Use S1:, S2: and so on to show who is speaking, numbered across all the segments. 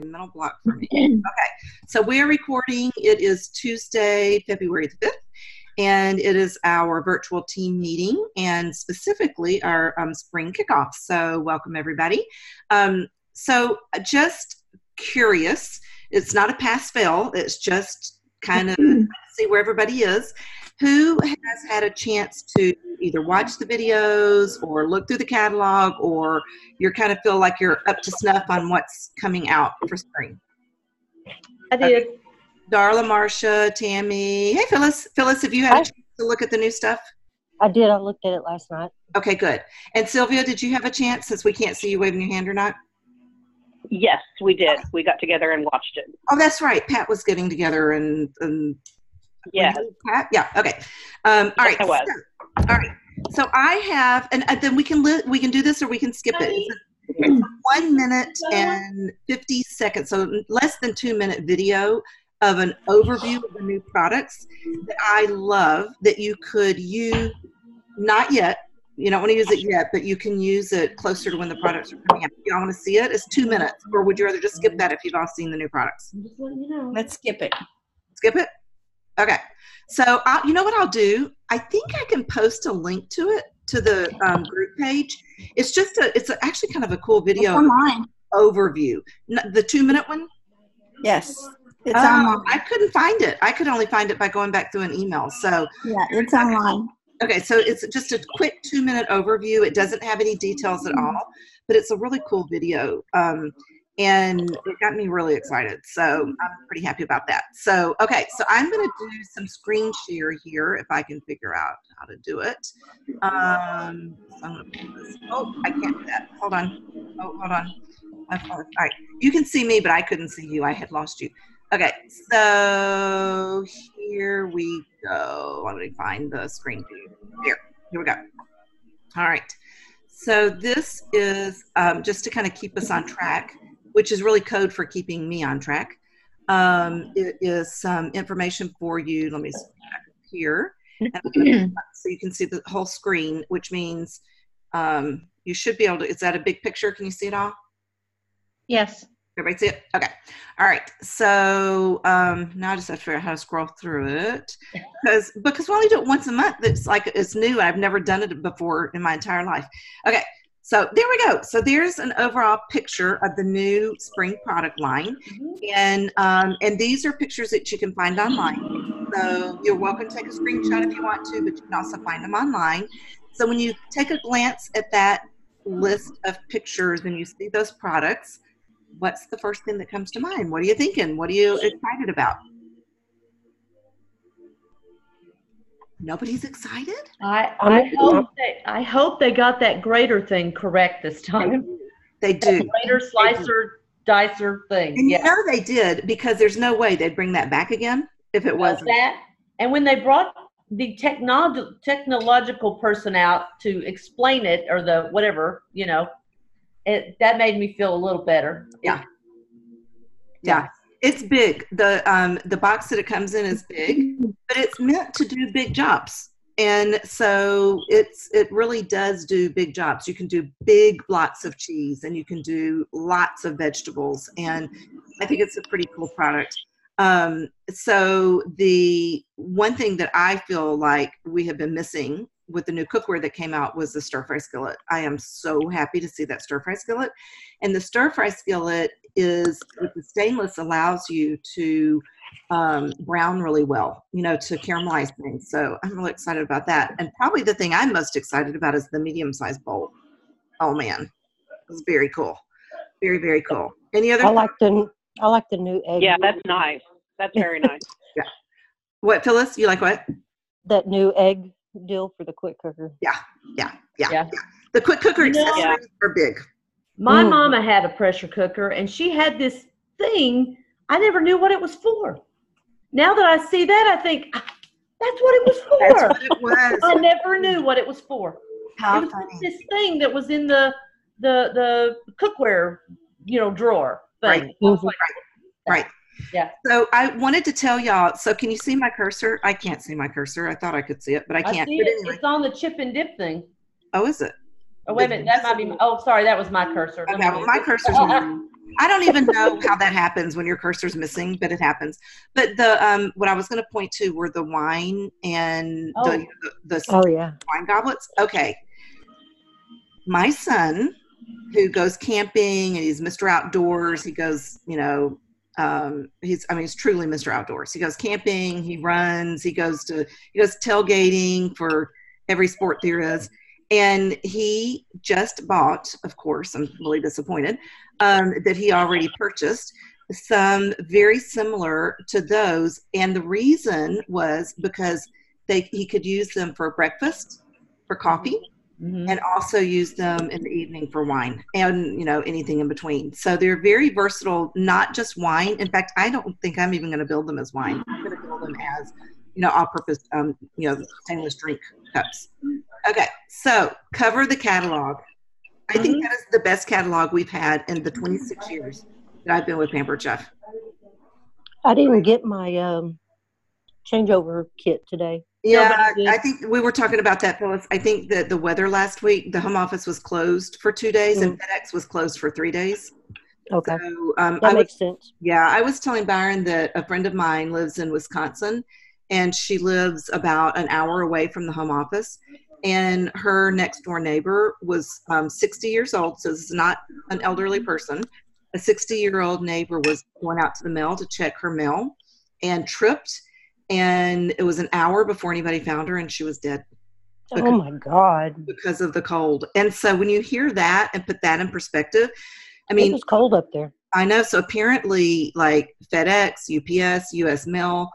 S1: mental block for me. Okay, so we are recording. It is Tuesday, February the 5th, and it is our virtual team meeting and specifically our spring kickoff. So welcome, everybody. So just curious, it's not a pass-fail. It's just kind of see where everybody is. Who has had a chance to either watch the videos or look through the catalog, or you kind of feel like you're up to snuff on what's coming out for spring?
S2: I did.
S1: Darla, Marcia, Tammy. Hey, Phyllis. Phyllis, have you had a chance to look at the new stuff?
S3: I did. I looked at it last night.
S1: Okay, good. And Sylvia, did you have a chance, since we can't see you waving your hand or not?
S4: Yes, we did. We got together and watched it.
S1: Oh, that's right. Pat was getting together and
S4: yeah.
S1: Pat? Yeah. Okay. All right.
S4: I was.
S1: So, all right. So I have, and then we can do this or we can skip it. It's a 1 minute and 50 seconds, so less than 2 minute video of an overview of the new products that I love that you could use. Not yet. You don't want to use it yet, but you can use it closer to when the products are coming out. If y'all want to see it, it's 2 minutes. Or would you rather just skip that if you've all seen the new products?
S2: I'm just letting you know.
S3: Let's skip it.
S1: Skip it? Okay. So you know what I'll do? I think I can post a link to it, to the group page. It's just actually kind of a cool video overview. The 2 minute one?
S3: Yes. It's online.
S1: I couldn't find it. I could only find it by going back through an email. So
S3: yeah, it's online.
S1: Okay, so it's just a quick 2 minute overview. It doesn't have any details at all, but it's a really cool video. And it got me really excited. So I'm pretty happy about that. So, okay, so I'm going to do some screen share here if I can figure out how to do it. So I'm going to put this. Oh, I can't do that. Hold on. Oh, hold on. All right. You can see me, but I couldn't see you. I had lost you. Okay, so here we go. Let me find the screen view. Here we go. All right. So this is just to kind of keep us on track, which is really code for keeping me on track. It is some information for you. Let me see here. So you can see the whole screen, which means you should be able to, is that a big picture? Can you see it all?
S2: Yes.
S1: Everybody see it? Okay. All right. So now I just have to figure out how to scroll through it because we only do it once a month. It's like it's new. I've never done it before in my entire life. Okay. So there we go. So there's an overall picture of the new spring product line, and these are pictures that you can find online. So you're welcome to take a screenshot if you want to, but you can also find them online. So when you take a glance at that list of pictures and you see those products, what's the first thing that comes to mind? What are you thinking? What are you excited about? Nobody's excited?
S2: I hope they got that grater thing correct this time.
S1: They do.
S2: Grater, slicer, dicer thing.
S1: And
S2: yeah.
S1: you know they did, because there's no way they'd bring that back again if it wasn't.
S2: That. And when they brought the technological person out to explain it, or the whatever, that made me feel a little better.
S1: Yeah. Yeah. It's big. The box that it comes in is big, but it's meant to do big jobs. And so it really does do big jobs. You can do big blocks of cheese and you can do lots of vegetables. And I think it's a pretty cool product. So the one thing that I feel like we have been missing with the new cookware that came out was the stir-fry skillet. I am so happy to see that stir-fry skillet. And the stir-fry skillet is, with the stainless, allows you to brown really well, to caramelize things. So I'm really excited about that. And probably the thing I'm most excited about is the medium-sized bowl. Oh man, it's very cool. Very, very cool. Any other?
S3: I like the new egg.
S4: Yeah, that's nice. That's very nice.
S1: Yeah. What, Phyllis? You like what?
S3: That new egg deal for the quick cooker.
S1: Yeah. The quick cooker accessories are big.
S2: My mama had a pressure cooker, and she had this thing. I never knew what it was for. Now that I see that, I think that's what it was for.
S1: That's what it was.
S2: I never knew what it was for.
S1: How
S2: it was
S1: funny.
S2: this thing that was in the cookware, drawer thing.
S1: Right.
S2: Yeah.
S1: So I wanted to tell y'all, so can you see my cursor? I can't see my cursor. I thought I could see it, but I can't.
S2: I see it. Anyway. It's on the chip and dip thing.
S1: Oh, is it?
S2: Oh, wait a minute. That might be, sorry. That was my cursor.
S1: Okay, well, my cursor's on. I don't even know how that happens when your cursor's missing, but it happens. But the what I was going to point to were the wine and the
S3: Oh yeah.
S1: wine goblets. Okay. My son, who goes camping and he's Mr. Outdoors, he goes, he's truly Mr. Outdoors. He goes camping, he runs, he goes tailgating for every sport there is. And he just bought, of course, I'm really disappointed, that he already purchased some very similar to those. And the reason was because he could use them for breakfast, for coffee, and also use them in the evening for wine and, anything in between. So they're very versatile, not just wine. In fact, I don't think I'm even going to build them as wine. I'm going to build them as, all-purpose, stainless drink cups. Okay, so cover the catalog. I think that is the best catalog we've had in the 26 years that I've been with Pampered Chef.
S3: I didn't get my changeover kit today.
S1: Yeah, I think we were talking about that, Phyllis. I think that the weather last week, the home office was closed for 2 days and FedEx was closed for 3 days.
S3: Okay,
S1: so,
S3: that makes sense.
S1: Yeah, I was telling Byron that a friend of mine lives in Wisconsin, and she lives about an hour away from the home office. And her next door neighbor was 60 years old, so this is not an elderly person. A 60-year-old neighbor was going out to the mail to check her mail and tripped, and it was an hour before anybody found her, and she was dead.
S3: Oh my God.
S1: Because of the cold. And so when you hear that and put that in perspective, I mean,
S3: it was cold up there.
S1: I know. So apparently, like FedEx, UPS, US Mail,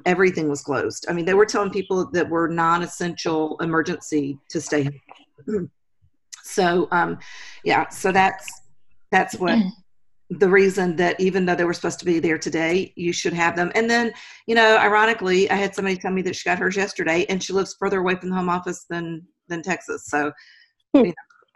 S1: everything was closed. I mean, they were telling people that were non-essential emergency to stay home. So, so that's what the reason that even though they were supposed to be there today, you should have them. And then, ironically, I had somebody tell me that she got hers yesterday, and she lives further away from the home office than Texas. So,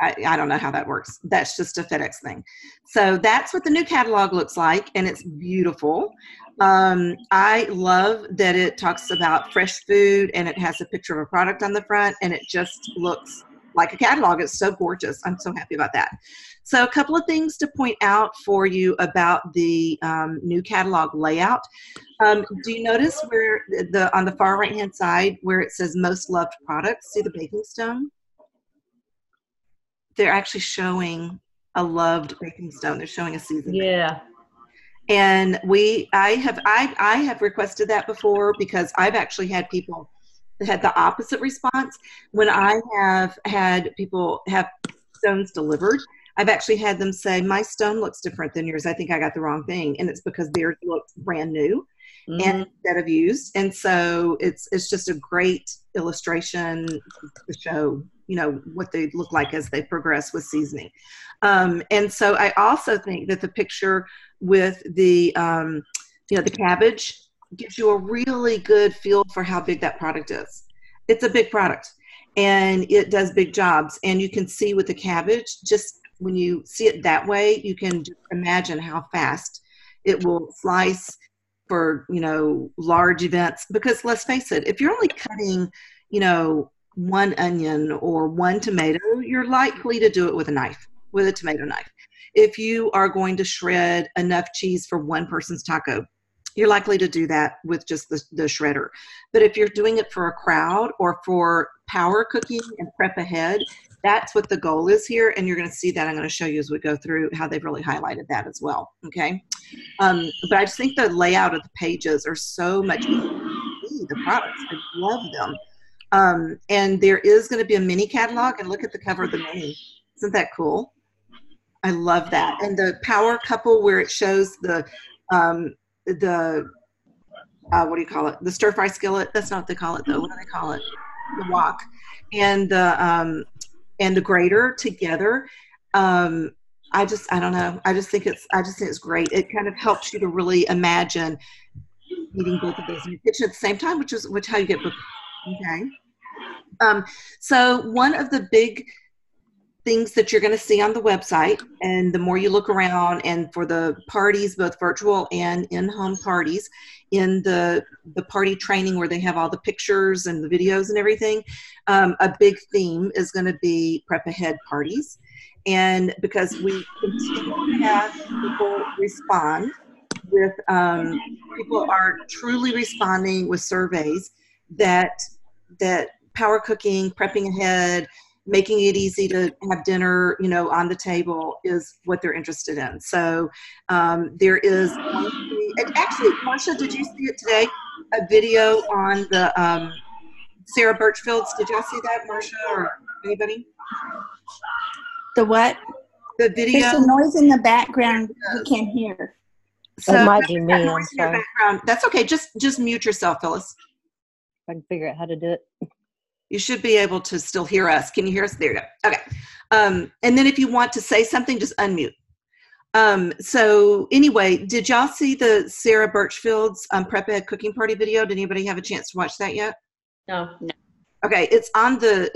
S1: I don't know how that works. That's just a FedEx thing. So that's what the new catalog looks like, and it's beautiful. I love that it talks about fresh food, and it has a picture of a product on the front, and it just looks like a catalog. It's so gorgeous. I'm so happy about that. So a couple of things to point out for you about the new catalog layout. Do you notice where on the far right-hand side where it says most loved products, see the baking stone? They're actually showing a loved baking stone. They're showing a seasoned.
S2: Yeah.
S1: And I have requested that before, because I've actually had people that had the opposite response. When I have had people have stones delivered, I've actually had them say, my stone looks different than yours. I think I got the wrong thing. And it's because theirs looks brand new and instead of used. And so it's just a great illustration to show, what they look like as they progress with seasoning. And so I also think that the picture with the cabbage gives you a really good feel for how big that product is. It's a big product, and it does big jobs. And you can see with the cabbage, just when you see it that way, you can just imagine how fast it will slice for, large events. Because let's face it, if you're only cutting, one onion or one tomato, you're likely to do it with a tomato knife. If you are going to shred enough cheese for one person's taco, you're likely to do that with just the shredder. But if you're doing it for a crowd or for power cooking and prep ahead, that's what the goal is here. And you're going to see that. I'm going to show you as we go through how they've really highlighted that as well. Okay. But I just think the layout of the pages are so much easier to see the products. I love them. And there is going to be a mini catalog, and look at the cover of the mini. Isn't that cool? I love that. And the power couple where it shows the what do you call it? The stir fry skillet. That's not what they call it though. What do they call it? The wok and the grater together. I don't know. I just think it's great. It kind of helps you to really imagine eating both of those in your kitchen at the same time, which how you get both. Okay. So one of the big things that you're going to see on the website, and the more you look around, and for the parties, both virtual and in-home parties, in the party training where they have all the pictures and the videos and everything, a big theme is going to be prep ahead parties. And because we continue to have people respond with, people are truly responding with surveys that power cooking, prepping ahead, making it easy to have dinner, on the table is what they're interested in. So there is, and actually, Marcia, did you see it today? A video on the Sarah Birchfield's. Did y'all see that, Marcia, or anybody?
S5: The what?
S1: The video.
S5: There's some noise in the background we can't hear.
S1: So
S3: That might be me.
S1: that
S3: I'm
S1: noise in your
S3: sorry.
S1: background. That's okay. Just mute yourself, Phyllis.
S3: I can figure out how to do it.
S1: You should be able to still hear us. Can you hear us? There you go. Okay. And then if you want to say something, just unmute. So anyway, did y'all see the Sarah Birchfield's Prep Ahead cooking party video? Did anybody have a chance to watch that yet?
S2: No.
S1: Okay, it's on the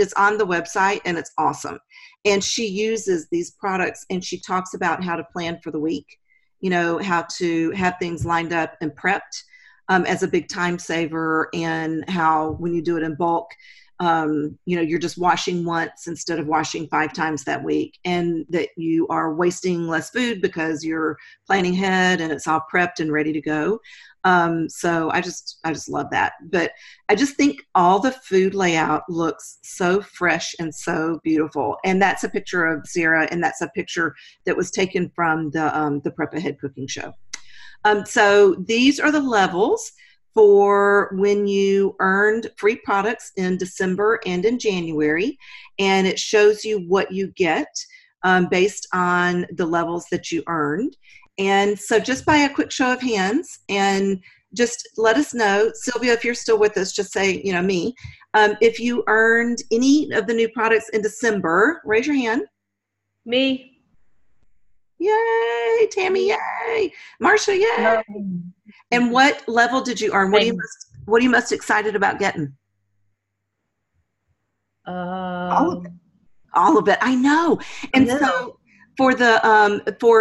S1: website, and it's awesome. And she uses these products, and she talks about how to plan for the week, how to have things lined up and prepped as a big time saver, and how when you do it in bulk, you're just washing once instead of washing 5 times that week, and that you are wasting less food because you're planning ahead and it's all prepped and ready to go. So I just love that. But I just think all the food layout looks so fresh and so beautiful. And that's a picture of Sarah, and that's a picture that was taken from the Prep Ahead cooking show. So these are the levels for when you earned free products in December and in January, and it shows you what you get based on the levels that you earned. And so just by a quick show of hands, and just let us know, Sylvia, if you're still with us, just say, me, if you earned any of the new products in December, raise your hand.
S2: Me.
S1: Yay, Tammy, yay. Marcia, yay. And what level did you earn? What are you most excited about getting? All of it. I know. And so for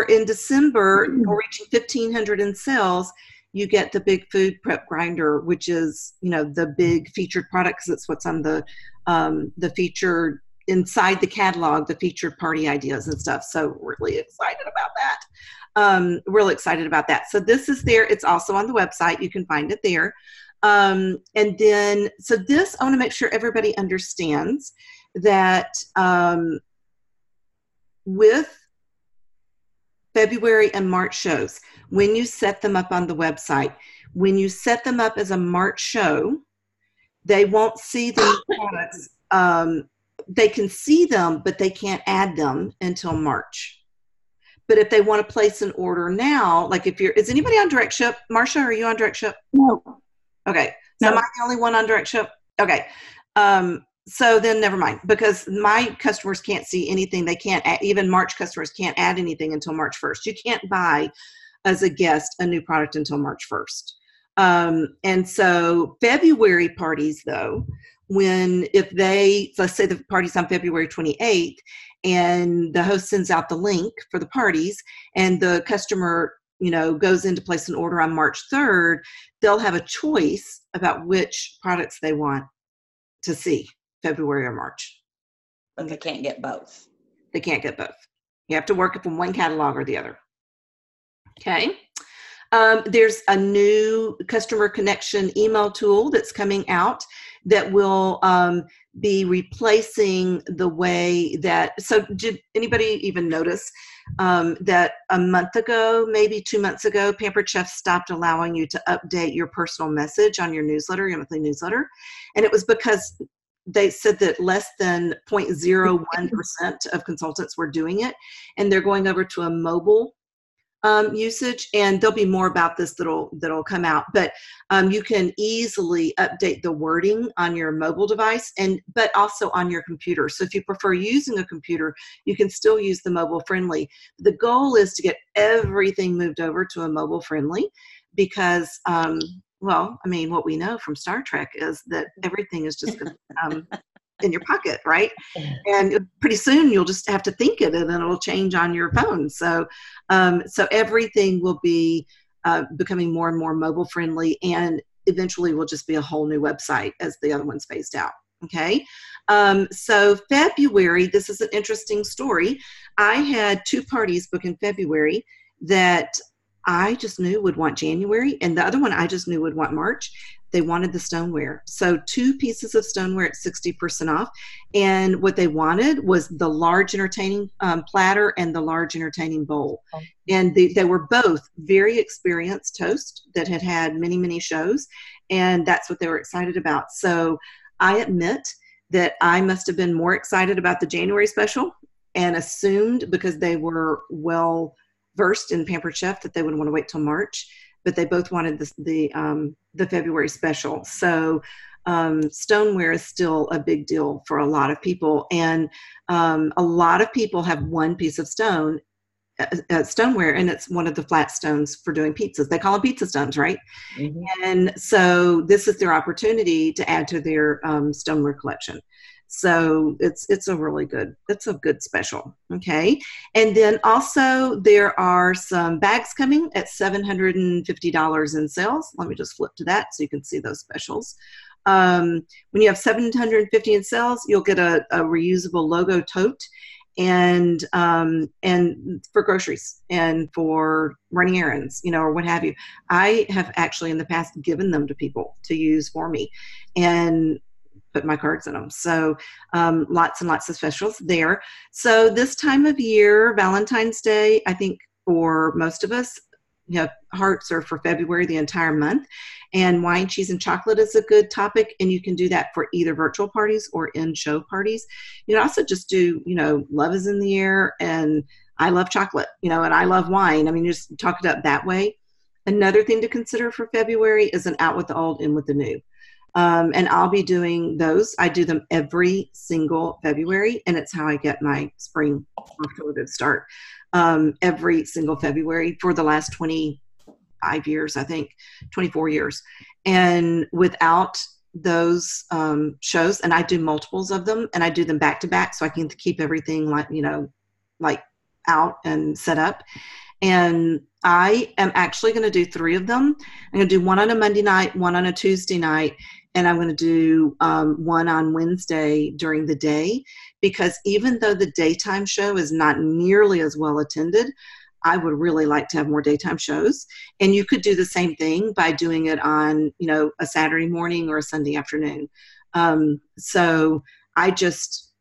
S1: in December, for reaching 1,500 in sales, you get the Big Food Prep Grinder, which is, the big featured product, because it's what's on the featured inside the catalog, the featured party ideas and stuff. So really excited about that. Really excited about that. So this is there. It's also on the website. You can find it there. And then, so this, I want to make sure everybody understands that with February and March shows, when you set them up on the website, when you set them up as a March show, they won't see the products. They can see them, but they can't add them until March. But if they want to place an order now, like is anybody on direct ship? Marcia, are you on direct ship?
S5: No.
S1: Okay. So am I the only one on direct ship? Okay. So then never mind, because my customers can't see anything. They can't even March customers can't add anything until March 1st. You can't buy as a guest a new product until March 1st. And so February parties, though, let's say the party's on February 28th, and the host sends out the link for the parties, and the customer, goes in to place an order on March 3rd, they'll have a choice about which products they want to see, February or March.
S6: But they can't get both.
S1: They can't get both. You have to work it from one catalog or the other. Okay. There's a new customer connection email tool that's coming out that will be replacing the way that, so did anybody even notice that a month ago, maybe 2 months ago, Pampered Chef stopped allowing you to update your personal message on your newsletter, your monthly newsletter? And it was because they said that less than 0.01% of consultants were doing it, and they're going over to a mobile usage, and there'll be more about this that'll come out, but you can easily update the wording on your mobile device, but also on your computer. So if you prefer using a computer, you can still use the mobile friendly. The goal is to get everything moved over to a mobile friendly, because what we know from Star Trek is that everything is just going to in your pocket, right? And pretty soon you'll just have to think it, and then it'll change on your phone. So everything will be becoming more and more mobile friendly, and eventually will just be a whole new website as the other one's phased out. Okay. So February, this is an interesting story. I had 2 parties booked in February that I just knew would want January, and the other one I just knew would want March. They wanted the stoneware. So 2 pieces of stoneware at 60% off. And what they wanted was the large entertaining platter and the large entertaining bowl. And they were both very experienced hosts that had had many, many shows. And that's what they were excited about. So I admit that I must have been more excited about the January special and assumed, because they were well versed in Pampered Chef, that they would want to wait till March. But they both wanted the February special. So stoneware is still a big deal for a lot of people. And a lot of people have 1 piece of stoneware, and it's one of the flat stones for doing pizzas. They call them pizza stones, right? Mm-hmm. And so this is their opportunity to add to their stoneware collection. So it's a good special. Okay. And then also there are some bags coming at $750 in sales. Let me just flip to that so you can see those specials. When you have $750 in sales, you'll get a reusable logo tote and for groceries and for running errands, or what have you. I have actually in the past given them to people to use for me and put my cards in them. So lots and lots of specials there. So this time of year, Valentine's Day, I think for most of us, hearts are for February, the entire month. And wine, cheese, and chocolate is a good topic. And you can do that for either virtual parties or in-show parties. You can also just do, love is in the air, and I love chocolate, and I love wine. I mean, you just talk it up that way. Another thing to consider for February is an out with the old, in with the new. And I'll be doing those. I do them every single February, and it's how I get my spring off to a good start. Every single February for the last 25 years, I think, 24 years. And without those shows, and I do multiples of them, and I do them back to back so I can keep everything like out and set up. And I am actually going to do 3 of them. I'm going to do one on a Monday night, one on a Tuesday night, and I'm going to do one on Wednesday during the day, because even though the daytime show is not nearly as well attended, I would really like to have more daytime shows. And you could do the same thing by doing it on, a Saturday morning or a Sunday afternoon. So I just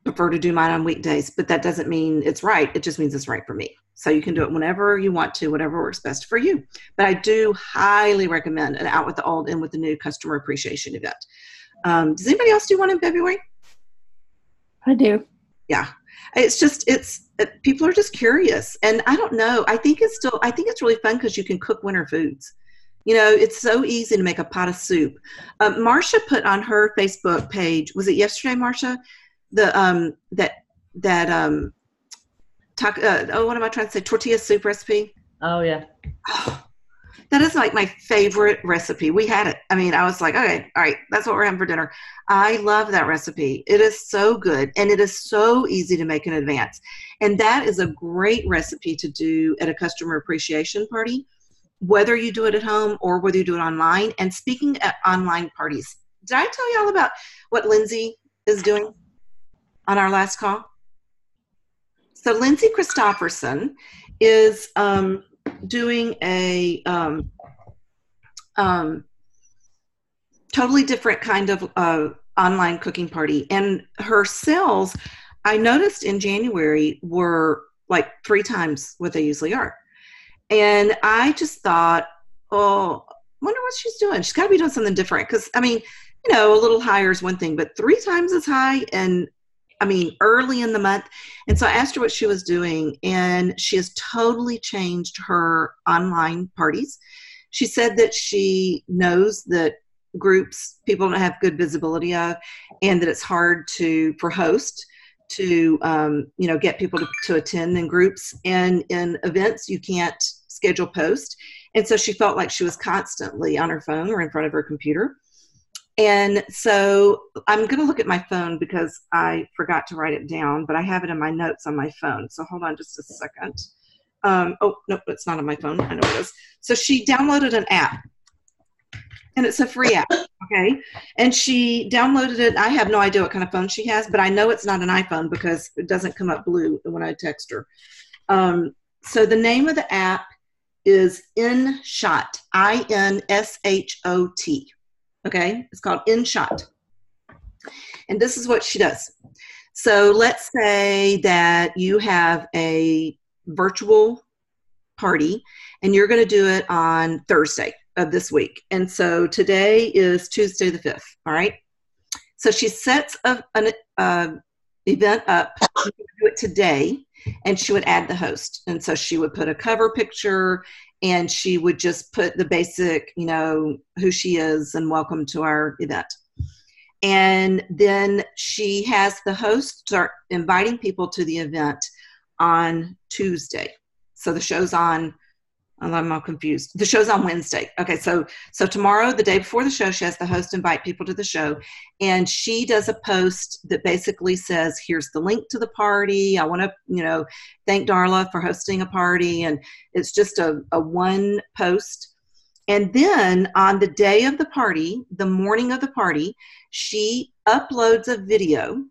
S1: prefer to do mine on weekdays, but that doesn't mean it's right. It just means it's right for me. So you can do it whenever you want to, whatever works best for you. But I do highly recommend an out with the old, in with the new customer appreciation event. Does anybody else do one in February?
S5: I do.
S1: Yeah. People are just curious. And I don't know. I think it's really fun because you can cook winter foods. It's so easy to make a pot of soup. Marcia put on her Facebook page, was it yesterday, Marcia? What am I trying to say? Tortilla soup recipe.
S2: Oh yeah.
S1: Oh, that is like my favorite recipe. We had it. I mean, I was like, okay, all right, that's what we're having for dinner. I love that recipe. It is so good, and it is so easy to make in advance. And that is a great recipe to do at a customer appreciation party, whether you do it at home or whether you do it online. And speaking at online parties, did I tell you all about what Lindsay is doing on our last call? So Lindsay Christopherson is doing a totally different kind of online cooking party. And her sales, I noticed in January, were like 3 times what they usually are. And I just thought, oh, I wonder what she's doing. She's got to be doing something different. Because, I mean, a little higher is one thing, but 3 times as high, and I mean, early in the month. And so I asked her what she was doing, and she has totally changed her online parties. She said that she knows that groups people don't have good visibility of, and that it's hard for hosts to, get people to attend in groups, and in events, you can't schedule posts. And so she felt like she was constantly on her phone or in front of her computer. And so I'm going to look at my phone because I forgot to write it down, but I have it in my notes on my phone. So hold on just a second. Oh, no, it's not on my phone. I know it is. So she downloaded an app. and it's a free app. Okay. And she downloaded it. I have no idea what kind of phone she has, but I know it's not an iPhone because it doesn't come up blue when I text her. So the name of the app is InShot, InShot. Okay. It's called InShot. And this is what she does. So let's say that you have a virtual party and you're going to do it on Thursday of this week. And so today is Tuesday the 5th. All right. So she sets an event up. She would do it today, and she would add the host. And so she would put a cover picture, and she would just put the basic, who she is and welcome to our event. And then she has the host start inviting people to the event on Tuesday. So the show's on, I'm all confused. The show's on Wednesday. Okay, so tomorrow, the day before the show, she has the host invite people to the show. And she does a post that basically says, here's the link to the party. I want to, thank Darla for hosting a party. And it's just a one post. And then on the day of the party, the morning of the party, she uploads a video.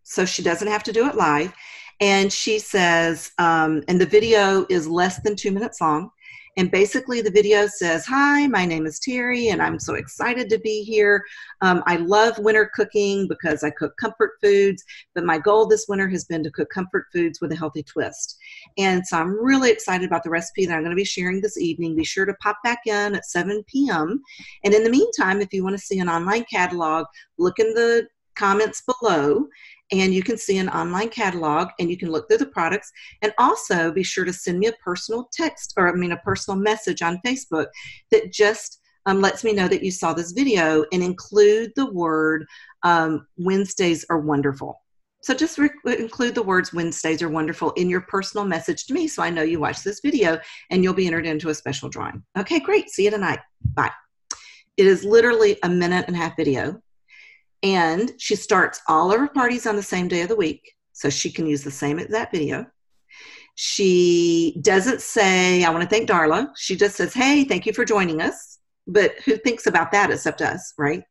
S1: So she doesn't have to do it live. And she says, and the video is less than 2 minutes long. And basically the video says, hi, my name is Terry, and I'm so excited to be here. I love winter cooking because I cook comfort foods, but my goal this winter has been to cook comfort foods with a healthy twist. And so I'm really excited about the recipe that I'm going to be sharing this evening. Be sure to pop back in at 7 p.m. And in the meantime, if you want to see an online catalog, look in the comments below, and you can see an online catalog, and you can look through the products. And also be sure to send me a personal text, a personal message on Facebook that just lets me know that you saw this video, and include the word Wednesdays are wonderful. So just include the words Wednesdays are wonderful in your personal message to me, so I know you watched this video, and you'll be entered into a special drawing. Okay, great. See you tonight. Bye. It is literally a 1.5 minute video. And she starts all of her parties on the same day of the week, so she can use the same exact video. She doesn't say, I want to thank Darla. She just says, hey, thank you for joining us. But who thinks about that except us, right?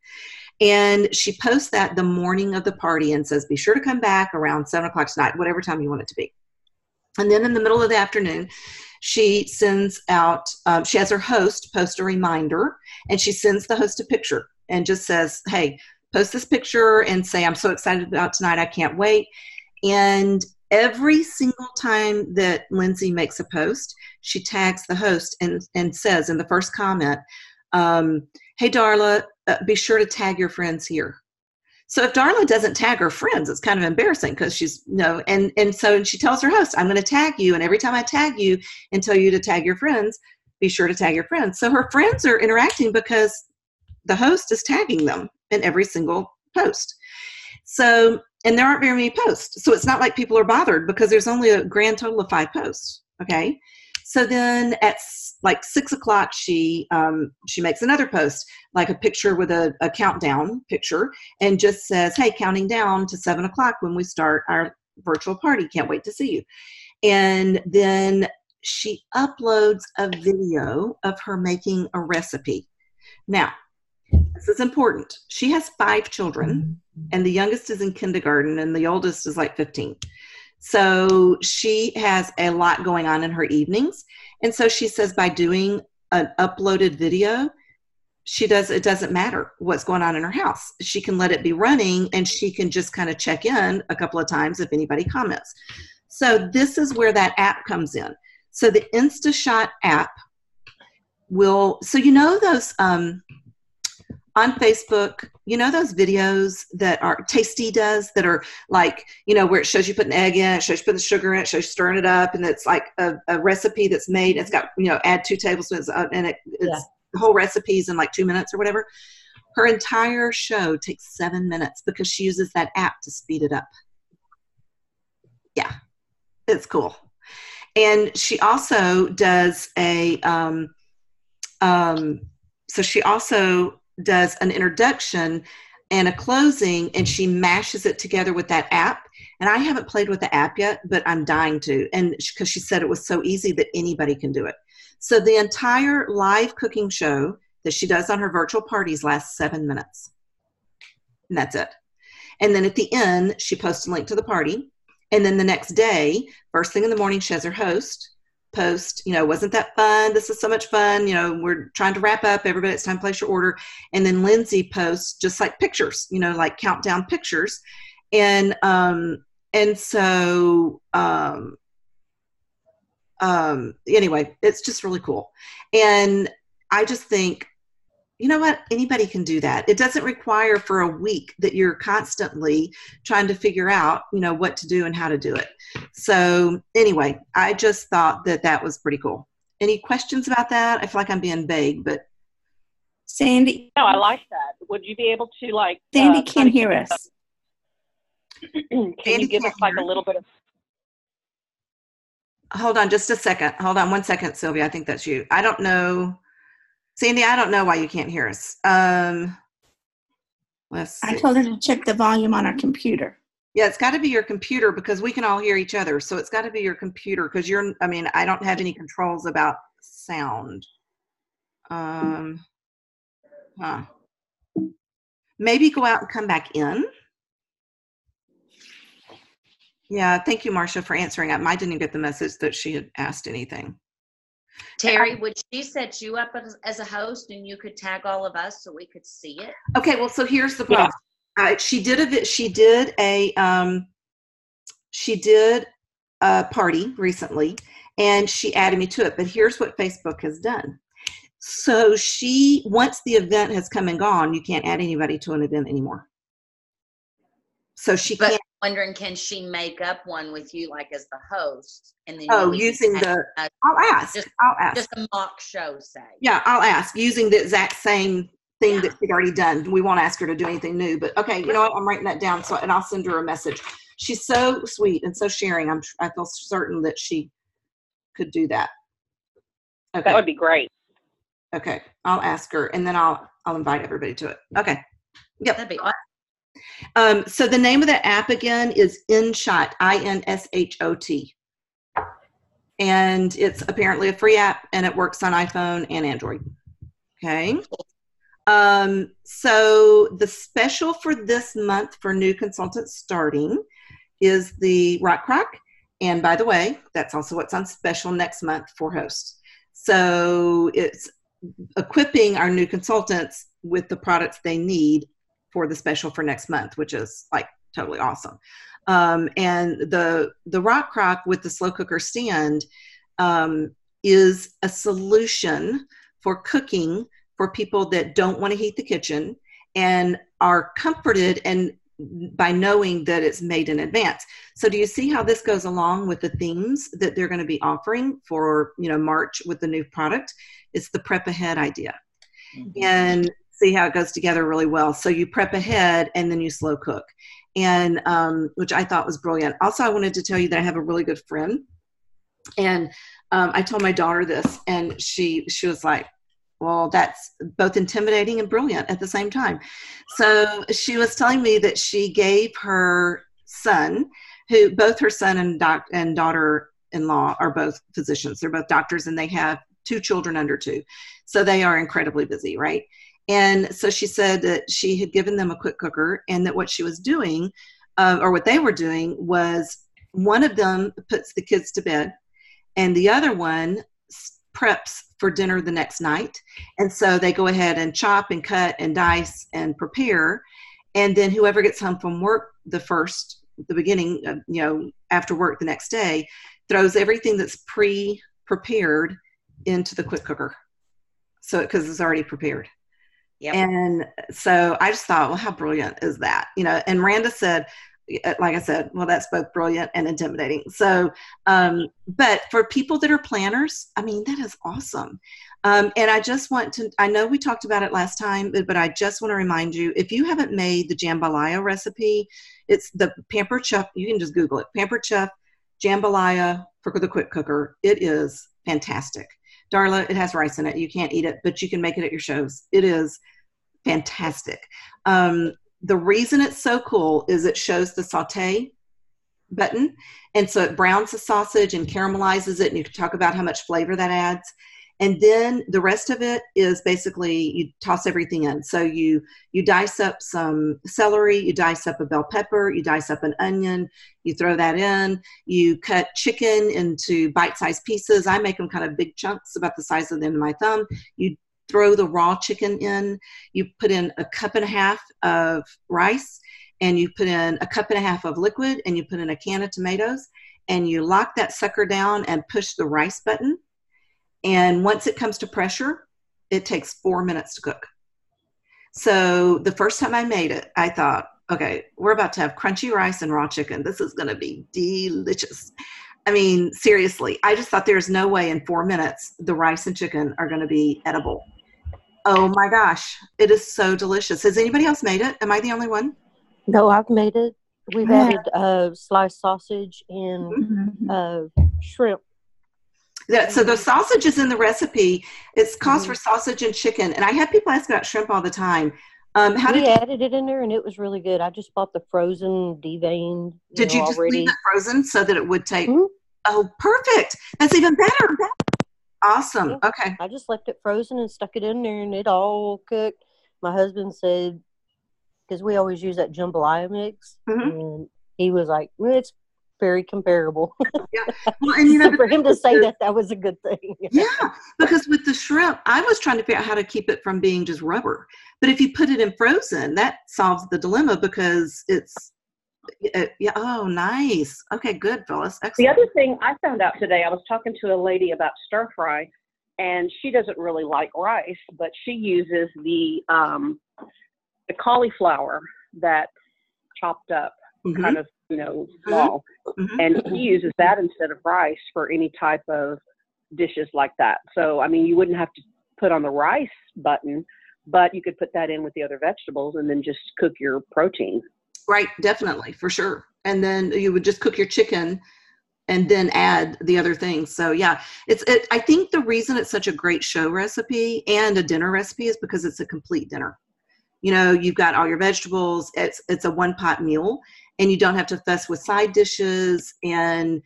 S1: And she posts that the morning of the party and says, be sure to come back around 7 o'clock tonight, whatever time you want it to be. And then in the middle of the afternoon, she sends out, she has her host post a reminder, and she sends the host a picture and just says, hey, post this picture and say, I'm so excited about tonight, I can't wait. And every single time that Lindsay makes a post, she tags the host and says in the first comment, hey, Darla, be sure to tag your friends here. So if Darla doesn't tag her friends, it's kind of embarrassing because she's, and so she tells her host, I'm going to tag you. And every time I tag you and tell you to tag your friends, be sure to tag your friends. So her friends are interacting because the host is tagging them in every single post. So, and there aren't very many posts. So it's not like people are bothered because there's only a grand total of 5 posts. Okay. So then at like 6 o'clock, she makes another post, like a picture with a countdown picture, and just says, hey, counting down to 7 o'clock when we start our virtual party. Can't wait to see you. And then she uploads a video of her making a recipe. Now, this is important. She has 5 children, and the youngest is in kindergarten, and the oldest is like 15. So she has a lot going on in her evenings. And so she says by doing an uploaded video, it doesn't matter what's going on in her house. She can let it be running, and she can just kind of check in a couple of times if anybody comments. So this is where that app comes in. So the InShot app will, so those, on Facebook, those videos that are Tasty does that are like, where it shows you put an egg in, it shows you put the sugar in, it shows you stirring it up, and it's like a recipe that's made. It's got, add 2 tablespoons, and it's the whole recipe's in like 2 minutes or whatever. Her entire show takes 7 minutes because she uses that app to speed it up. Yeah, it's cool. And she also does does an introduction and a closing, and she mashes it together with that app. And I haven't played with the app yet, but I'm dying to, and because she said it was so easy that anybody can do it. So the entire live cooking show that she does on her virtual parties lasts 7 minutes. And that's it. And then at the end, she posts a link to the party. And then the next day, first thing in the morning, she has her host post, wasn't that fun? This is so much fun. We're trying to wrap up. Everybody, it's time to place your order. And then Lindsay posts just like pictures, like countdown pictures. And so anyway, it's just really cool. And I just think, you know what? Anybody can do that. It doesn't require for a week that you're constantly trying to figure out, what to do and how to do it. So anyway, I just thought that was pretty cool. Any questions about that? I feel like I'm being vague, but.
S5: Sandy.
S4: No, I like that. Would you be able to
S5: Sandy can't hear us.
S4: Can you give us a little bit of.
S1: Hold on just a second. Hold on 1 second, Sylvia. I think that's you. I don't know. Sandy, I don't know why you can't hear us. Let's see.
S5: I told her to check the volume on our computer.
S1: Yeah, it's got to be your computer because we can all hear each other. So it's got to be your computer because I don't have any controls about sound. Maybe go out and come back in. Yeah, thank you, Marcia, for answering. I didn't even get the message that she had asked anything.
S6: Terry, would she set you up as a host and you could tag all of us so we could see it?
S1: Okay, well, so here's the problem. She did a party recently, and she added me to it. But here's what Facebook has done. So once the event has come and gone, you can't add anybody to an event anymore. So she can't.
S6: Wondering, can she make up one with you as the host? And then
S1: using I'll ask.
S6: Just a mock show, say.
S1: Yeah, I'll ask using the exact same thing that she'd already done. We won't ask her to do anything new, but okay, you know what? I'm writing that down, and I'll send her a message. She's so sweet and so sharing. I feel certain that she could do that. Okay,
S4: that would be great.
S1: Okay, I'll ask her, and then I'll invite everybody to it. Okay, yep,
S6: that'd be awesome.
S1: So the name of the app again is InShot, INSHOT. And it's apparently a free app, and it works on iPhone and Android. Okay. So the special for this month for new consultants starting is the Rock Crock. And by the way, that's also what's on special next month for hosts. So it's equipping our new consultants with the products they need for the special for next month, which is totally awesome. And the Rock Crock with the slow cooker stand is a solution for cooking for people that don't want to heat the kitchen and are comforted by knowing that it's made in advance. So do you see how this goes along with the themes that they're going to be offering for March with the new product? It's the prep ahead idea. Mm-hmm. And see how it goes together really well. So you prep ahead and then you slow cook, and which I thought was brilliant. Also, I wanted to tell you that I have a really good friend, and I told my daughter this, and she was like, well, that's both intimidating and brilliant at the same time. So she was telling me that she gave her son, both her son and daughter-in-law are both physicians. They're both doctors, and they have 2 children under 2. So they are incredibly busy, right? And so she said that she had given them a quick cooker, and that what she was doing, or what they were doing, was one of them puts the kids to bed, and the other one preps for dinner the next night. And so they go ahead and chop and cut and dice and prepare. And then whoever gets home from work the beginning, after work the next day, throws everything that's pre-prepared into the quick cooker. So, because it's already prepared. Yep. And so I just thought, well, how brilliant is that? And Randa said, like I said, well, that's both brilliant and intimidating. So, but for people that are planners, that is awesome. And I know we talked about it last time, but I just want to remind you, if you haven't made the jambalaya recipe, it's the Pampered Chef. You can just Google it. Pampered Chef jambalaya for the quick cooker. It is fantastic. Darla, it has rice in it. You can't eat it, but you can make it at your shows. It is fantastic. The reason it's so cool is it shows the saute button. And so it browns the sausage and caramelizes it. And you can talk about how much flavor that adds. And then the rest of it is basically you toss everything in. So you dice up some celery, you dice up a bell pepper, you dice up an onion, you throw that in. You cut chicken into bite-sized pieces. I make them kind of big chunks about the size of the end of my thumb. You throw the raw chicken in. You put in a cup and a half of rice, and you put in a cup and a half of liquid, and you put in a can of tomatoes, and you lock that sucker down and push the rice button. And once it comes to pressure, it takes 4 minutes to cook. So the first time I made it, I thought, okay, we're about to have crunchy rice and raw chicken. This is going to be delicious. I mean, seriously, I just thought there's no way in 4 minutes the rice and chicken are going to be edible. Oh my gosh, it is so delicious. Has anybody else made it? Am I the only one?
S7: No, I've made it. We've
S5: Yeah.
S7: added sliced sausage and shrimp.
S1: Yeah, so the sausage is in the recipe. It calls for sausage and chicken. And I have people ask about shrimp all the time. How
S7: We
S1: did
S7: added it in there, and it was really good. I just bought the frozen, deveined.
S1: you just
S7: already.
S1: leave it frozen so that it would take?
S7: Mhm.
S1: Oh, perfect. That's even better. Awesome.
S7: Yeah.
S1: Okay.
S7: I just left it frozen and stuck it in there, and it all cooked. My husband said, because we always use that jambalaya mix, and he was like, well, it's very comparable.
S1: Well, and you know,
S7: So for him to say that was a good thing.
S1: yeah, because with the shrimp, I was trying to figure out how to keep it from being just rubber. But if you put it in frozen, that solves the dilemma because it's, yeah. Oh, nice. Okay, good, Phyllis.
S4: The
S1: Excellent.
S4: other thing I found out today, I was talking to a lady about stir fry, and she doesn't really like rice, but she uses the cauliflower that's chopped up, kind of, small. And she uses that instead of rice for any type of dishes like that. So, I mean, you wouldn't have to put on the rice button, but you could put that in with the other vegetables and then just cook your protein.
S1: Right, definitely, for sure. And then you would just cook your chicken and then add the other things. So yeah, I think the reason it's such a great show recipe and a dinner recipe is because it's a complete dinner. You know, you've got all your vegetables. It's a one pot meal, and you don't have to fuss with side dishes. And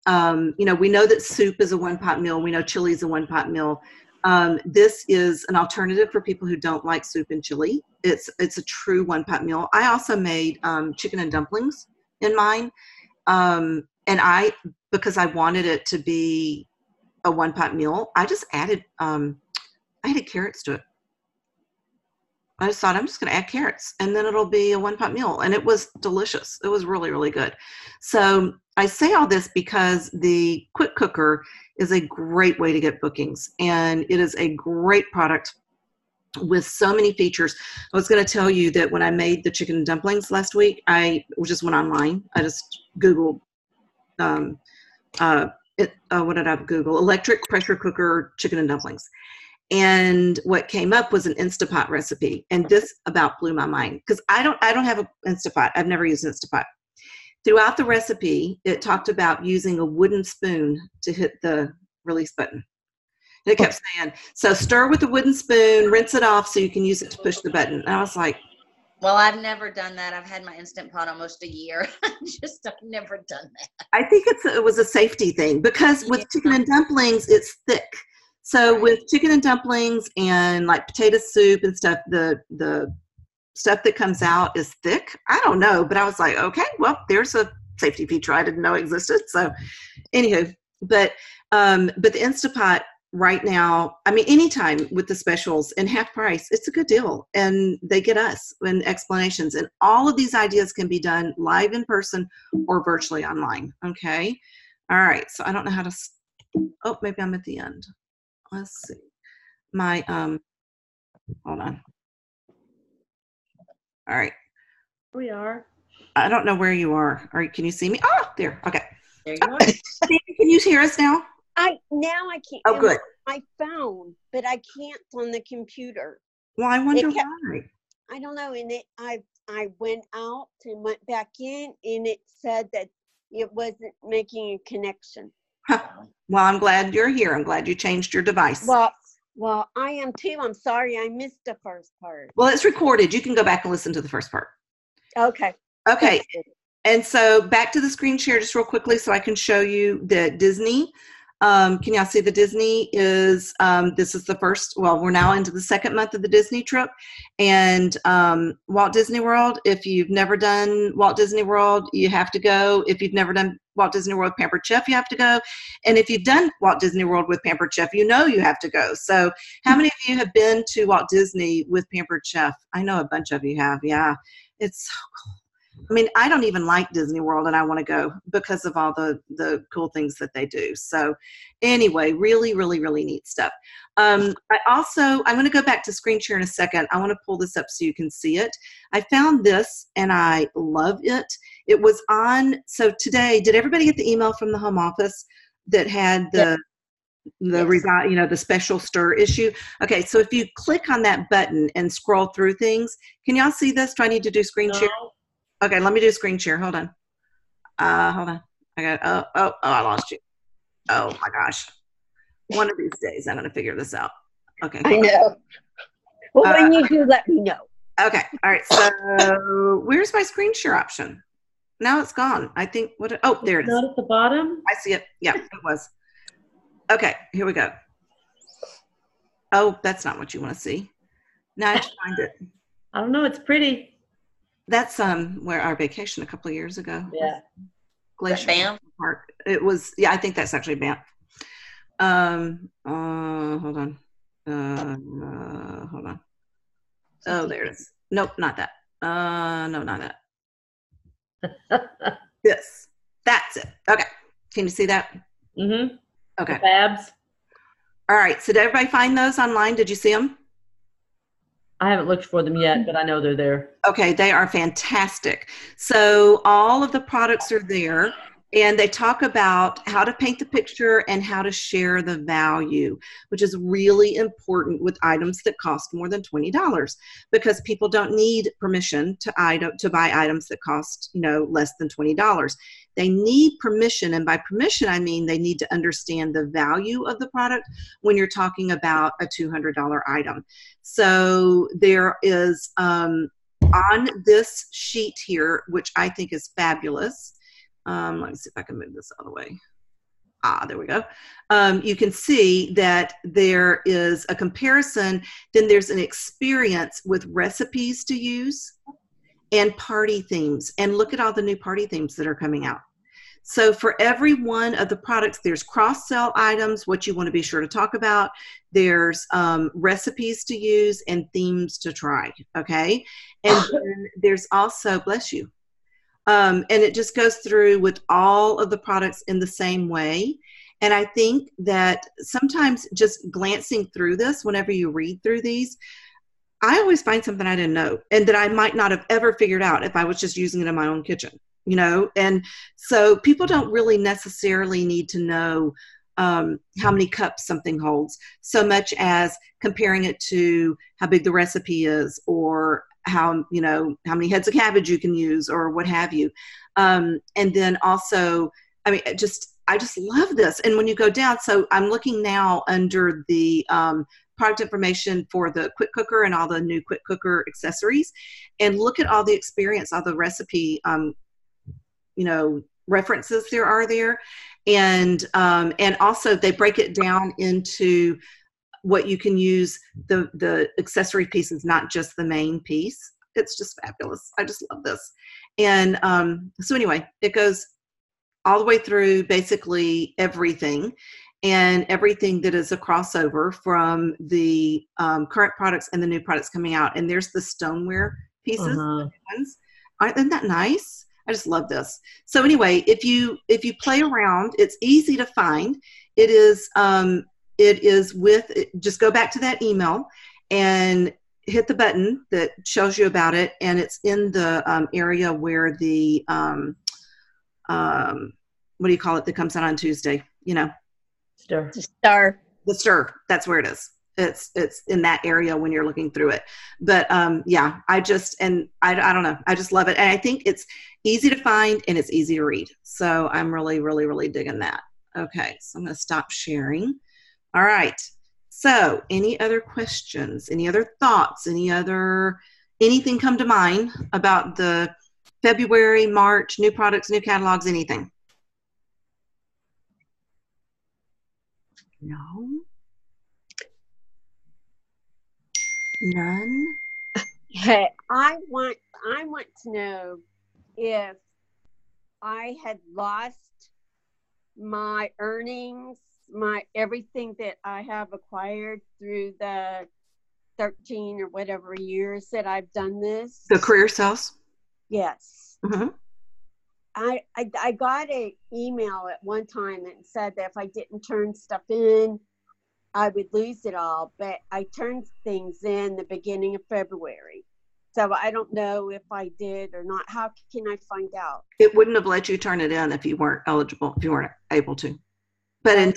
S1: we know that soup is a one pot meal. We know chili is a one pot meal. This is an alternative for people who don't like soup and chili. It's a true one pot meal. I also made chicken and dumplings in mine. And because I wanted it to be a one pot meal, I just added carrots to it. I just thought I'm just going to add carrots and then it'll be a one pot meal. And it was delicious. It was really, really good. So I say all this because the Quick Cooker is a great way to get bookings, and it is a great product with so many features. I was going to tell you that when I made the chicken and dumplings last week, I just went online. I just Googled, what did I Google? Electric pressure cooker chicken and dumplings. And what came up was an Instapot recipe. And this about blew my mind because I don't have an Instapot. I've never used an Instapot. Throughout the recipe, it talked about using a wooden spoon to hit the release button. And it kept saying, so stir with a wooden spoon, rinse it off so you can use it to push the button. And I was like,
S6: Well, I've never done that. I've had my Instant Pot almost a year. I've never done that.
S1: I think it was a safety thing because with chicken and dumplings, it's thick. So with chicken and dumplings and like potato soup and stuff, the stuff that comes out is thick. I don't know, but I was like, okay, well, there's a safety feature I didn't know existed. So anywho, but the Instapot right now, I mean, anytime with the specials and half price, it's a good deal. And they get us in explanations. And all of these ideas can be done live in person or virtually online. Okay. All right. So I don't know how to, maybe I'm at the end. Let's see. My, hold on. All right.
S2: We are.
S1: I don't know where you are. Can you see me? Oh, there. Okay.
S6: There you are.
S1: Sandy, can you hear us now?
S8: Now I can't.
S1: Oh, good.
S8: My phone, but I can't on the computer.
S1: Well, I wonder why.
S8: I don't know. And I went out and went back in, and it said that it wasn't making a connection.
S1: Huh. Well, I'm glad you're here. I'm glad you changed your device.
S8: Well, I am too. I'm sorry I missed the first part.
S1: Well, it's recorded. You can go back and listen to the first part.
S8: Okay.
S1: Okay. And so back to the screen share just real quickly so I can show you that Disney Can y'all see the Disney is, this is the first, well, we're now into the second month of the Disney trip. And Walt Disney World, if you've never done Walt Disney World, you have to go. If you've never done Walt Disney World with Pampered Chef, you have to go. And if you've done Walt Disney World with Pampered Chef, you know you have to go. So how many of you have been to Walt Disney with Pampered Chef? I know a bunch of you have. Yeah, it's so cool. I mean, I don't even like Disney World, and I want to go because of all the cool things that they do. So anyway, really, really, really neat stuff. I'm going to go back to screen share in a second. I want to pull this up so you can see it. I found this, and I love it. It was on, so today, did everybody get the email from the home office that had the the special stir issue? Okay, so if you click on that button and scroll through things, can y'all see this? Do I need to do screen share? Okay, let me do screen share. Hold on. Hold on. I got, I lost you. Oh my gosh. One of these days I'm going to figure this out. Okay.
S8: I know. Well, when you do, let me know.
S1: Okay. All right. So where's my screen share option? Now it's gone. I think, there it is.
S2: Not at the bottom?
S1: I see it. Yeah, it was. Okay, here we go. Oh, that's not what you want to see. Now I have to find it.
S2: I don't know. It's pretty.
S1: That's where our vacation a couple of years ago.
S2: Yeah.
S1: Glacier
S6: Banff?
S1: Park. It was, yeah, I think that's actually Banff. Hold on. Hold on. Oh, there it is. Nope, not that. No, not that. This. That's it. Okay. Can you see that?
S2: Mm-hmm.
S1: Okay.
S2: The Fabs.
S1: All right. So did everybody find those online? Did you see them?
S2: I haven't looked for them yet, but I know they're there.
S1: Okay, they are fantastic. So all of the products are there, and they talk about how to paint the picture and how to share the value, which is really important with items that cost more than $20, because people don't need permission to buy items that cost, less than $20. They need permission, and by permission I mean they need to understand the value of the product when you're talking about a $200 item. So there is on this sheet here, which I think is fabulous. Let me see if I can move this out of the way. There we go. You can see that there is a comparison. Then there's an experience with recipes to use and party themes. And look at all the new party themes that are coming out. So for every one of the products, there's cross-sell items, what you want to be sure to talk about. There's recipes to use and themes to try, okay? And then there's also, bless you, and it just goes through with all of the products in the same way. And I think that sometimes just glancing through this, whenever you read through these, I always find something I didn't know and that I might not have ever figured out if I was just using it in my own kitchen, and so people don't really necessarily need to know how many cups something holds so much as comparing it to how big the recipe is, or how many heads of cabbage you can use, or what have you. And then also, I just love this. And when you go down, so I'm looking now under the product information for the quick cooker and all the new quick cooker accessories, and look at all the experience, all the recipe references there are there. And also they break it down into what you can use the accessory pieces, not just the main piece. It's just fabulous. I just love this. And so anyway, it goes all the way through basically everything, and everything that is a crossover from the current products and the new products coming out. And there's the stoneware pieces. Isn't that nice? I just love this. So anyway, if you play around, it's easy to find. It is just go back to that email and hit the button that shows you about it, and it's in the area where the what do you call it that comes out on Tuesday?
S2: Stir.
S1: The stir. That's where it is. It's in that area when you're looking through it. But yeah, I don't know. I just love it, and I think it's easy to find and it's easy to read. So I'm really, really, really digging that. Okay, so I'm going to stop sharing. All right. So any other questions? Any other thoughts? Anything come to mind about the February, March, new products, new catalogs, anything? No. None.
S8: Okay, I want to know if I had lost my earnings, my everything that I have acquired through the 13 or whatever years that I've done this.
S1: The career sales?
S8: Yes.
S1: Mm-hmm.
S8: I got an email at one time that said that if I didn't turn stuff in, I would lose it all. But I turned things in the beginning of February. So I don't know if I did or not. How can I find out?
S1: It wouldn't have let you turn it in if you weren't eligible, if you weren't able to. But in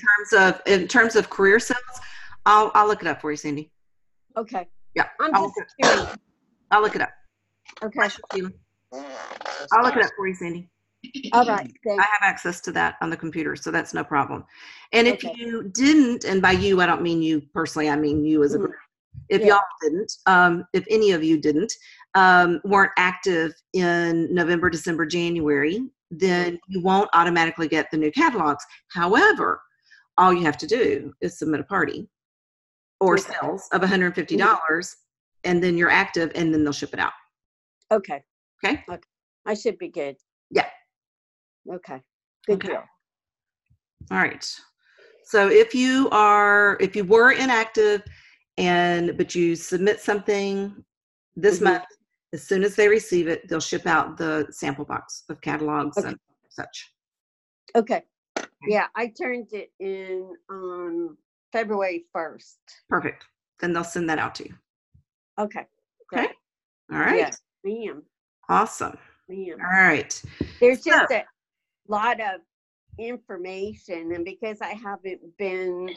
S1: terms of career sales, I'll look it up for you, Cindy.
S8: Okay.
S1: Yeah.
S8: I'm just curious.
S1: I'll look it up.
S8: Okay.
S1: I'll look it up for you, Cindy.
S8: All right.
S1: I have access to that on the computer, so that's no problem. And if
S8: Okay.
S1: you didn't, and by you, I don't mean you personally, I mean you as a group. If
S8: Yeah.
S1: y'all didn't, if any of you didn't, weren't active in November, December, January, then you won't automatically get the new catalogs. However, all you have to do is submit a party or sales of $150, and then you're active, and then they'll ship it out.
S8: Okay.
S1: Okay?
S8: I should be good.
S1: Yeah.
S8: Okay. Good
S1: Okay.
S8: deal.
S1: All right. So if you were inactive but you submit something this month, as soon as they receive it, they'll ship out the sample box of catalogs and such.
S8: Okay. Yeah, I turned it in on February 1st.
S1: Perfect. Then they'll send that out to you.
S8: Okay.
S1: Okay. All right.
S8: Yes, ma'am.
S1: Awesome.
S8: Ma'am.
S1: All right.
S8: There's just a lot of information, and because I haven't been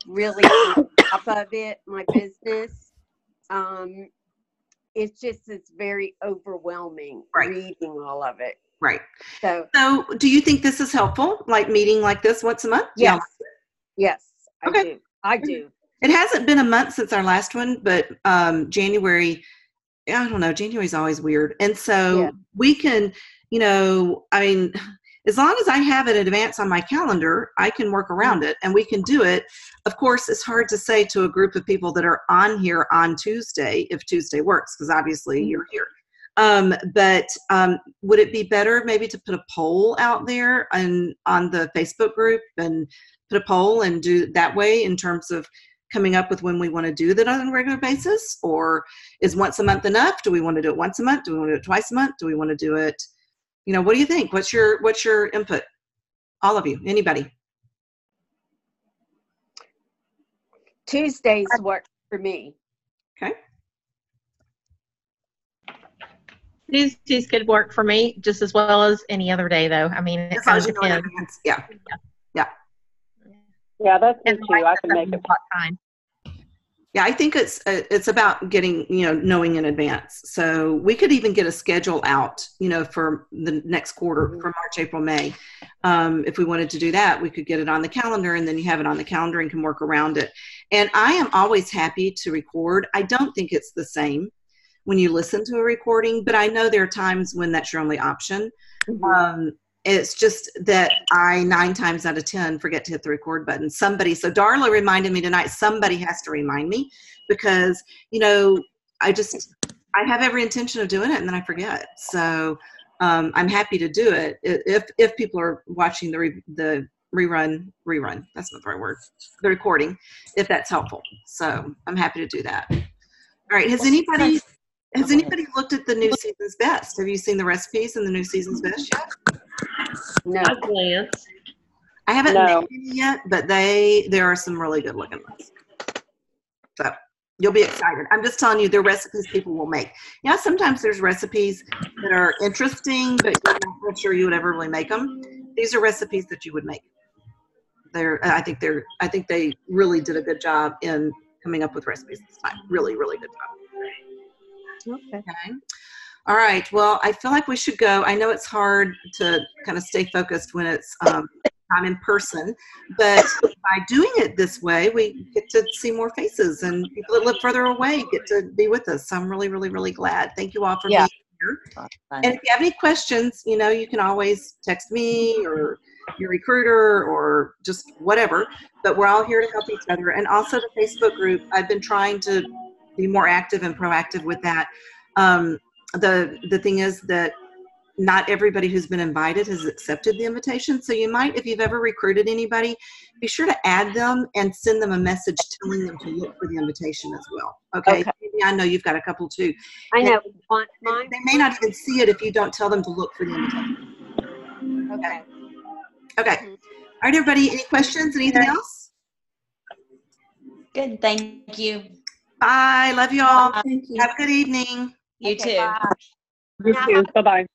S8: really on top of it, my business, it's very overwhelming reading all of it.
S1: Right.
S8: So
S1: do you think this is helpful, like meeting like this once a month?
S8: Yes. Yes,
S1: Okay.
S8: I do.
S1: It hasn't been a month since our last one, but January, I don't know, January's always weird. And so we can, as long as I have it in advance on my calendar, I can work around it and we can do it. Of course, it's hard to say to a group of people that are on here on Tuesday if Tuesday works, because obviously you're here. But would it be better maybe to put a poll out there on the Facebook group and put a poll and do it that way in terms of coming up with when we want to do that on a regular basis? Or is once a month enough? Do we want to do it once a month? Do we want to do it twice a month? Do we want to do it, what do you think? What's your input? All of you, anybody?
S8: Tuesdays work for me.
S1: Okay.
S9: Tuesdays could work for me just as well as any other day, though. I mean, it kind of depends.
S1: Yeah.
S4: Yeah, that's me too. I can make it.
S9: Time.
S1: Yeah, I think it's about getting, knowing in advance. So we could even get a schedule out, for the next quarter, for March, April, May. If we wanted to do that, we could get it on the calendar, and then you have it on the calendar and can work around it. And I am always happy to record. I don't think it's the same when you listen to a recording, but I know there are times when that's your only option. It's just that I 9 times out of 10 forget to hit the record button. So Darla reminded me tonight, somebody has to remind me, because, I have every intention of doing it and then I forget. So I'm happy to do it if people are watching the rerun, that's not the right word, the recording, if that's helpful. So I'm happy to do that. All right. Has anybody looked at the New Season's Best? Have you seen the recipes in the New Season's Best yet?
S8: No.
S2: I glanced.
S1: I haven't made any yet, but there are some really good looking ones. So you'll be excited. I'm just telling you, they're recipes people will make. Yeah, sometimes there's recipes that are interesting, but you're not sure you would ever really make them. These are recipes that you would make. I think they really did a good job in coming up with recipes this time. Really, really good job.
S8: Okay.
S1: All right. Well, I feel like we should go. I know it's hard to kind of stay focused when it's I'm in person, but by doing it this way, we get to see more faces, and people that live further away get to be with us. So I'm really, really, really glad. Thank you all for being here. And if you have any questions, you can always text me or your recruiter or just whatever. But we're all here to help each other. And also the Facebook group, I've been trying to be more active and proactive with that. The thing is that not everybody who's been invited has accepted the invitation. So you might, if you've ever recruited anybody, be sure to add them and send them a message telling them to look for the invitation as well. Okay. Maybe I know you've got a couple too.
S8: I know.
S1: They may not even see it if you don't tell them to look for the invitation.
S8: Okay.
S1: Okay. All right, everybody. Any questions? Anything else?
S6: Good. Thank you.
S1: Bye. Love you all.
S5: Thank you.
S1: Have a good evening.
S6: You
S8: Okay,
S6: too.
S8: bye.
S4: You too. Bye-bye.